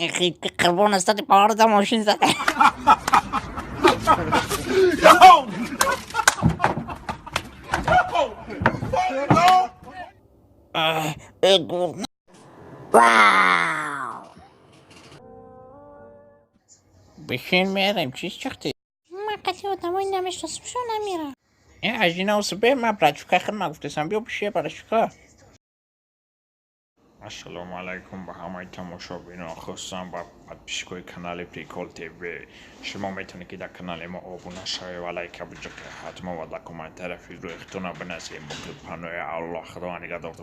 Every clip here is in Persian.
خیلی قربان استاد پاور دا ماشین زده. بگو. واو. بشین میرم چیز چختی؟ من قطعی آدم های نمیشناسمشون نمیرم. این عجینه و سبه من برچوکه خیلی من گفتستم بیا بشه برچوکه. السلام علیکم به همه تماشابین خواستم با پیشگوی کانال پریکول تیوی. شما میتونید که در کانال ما آبونه شوید و لایک بجا که حتما و در کامنتر فیدرو اختونا بنزید مکتوب پنوی الله خدا نگهدار.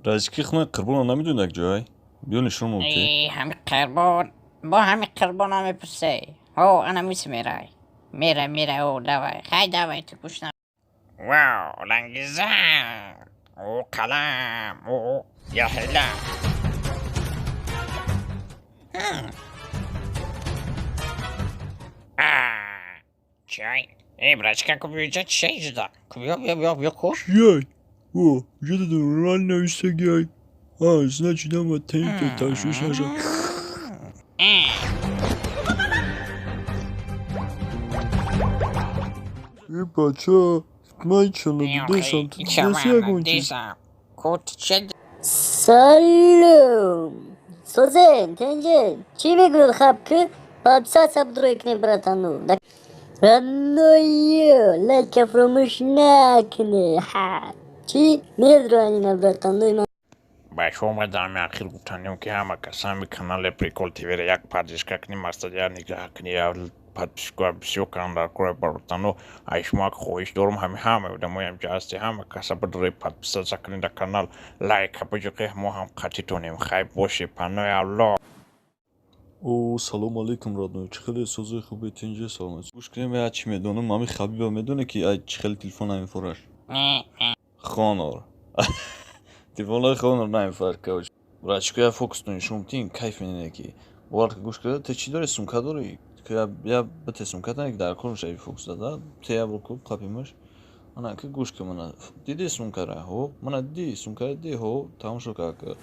رازکی خمه قربان نمیدونه یک جای بیا نشون ممتی همین قربان با همین قربان همه پسه او انا میره میره او دوای خیلی دوای تو گوش نم. واو لنگیزه او قلم او یا هلا چای ای برچکه کبیوجه چی جدا بیا کش Jaj, o, że to normalna już tak jaj. A, znaczy dama tępę ta szusza. Chyba co? Majcie na desam, to desja kończy. سلام سوزن تنجن چی بگو خب که پاپسا سب دروی براتانو رانویو لکه فراموش نکنه ها چی میدرانی نبراتانو من باش اومدم اخیر گفتنیم که همه کسانی کانال پریکول تیوی را یک پادشگاه کنیم مستد یا نگاه کنیم پادشگاه بسیار کانال کوره براتانو ایشما که خویش دارم همه بودم هم جاستی همه کسا بدروی پادشگاه سکنید کانال لایک بجو که ما هم قطعیتونیم خیلی باشه پنوی الله. او سلام علیکم رادنو چخیلی سوزه خوبه تنجه سلام گوش کنیم یا چی میدونم مامی خبیبه میدونه که ای چخیلی تلفن همین فرش خانور تلفن خانور نمی فرق برای یا فوکس تو نشون تین کیف اینه که وارد گوش کرده ته چی داره سومکا داره که یا بته سومکا تنگ در کارم شایی فوکس داده ته یا برکو قپیمش انا که گوش که من دیدی سومکا را هو من دی سومکا دی هو تمام شو که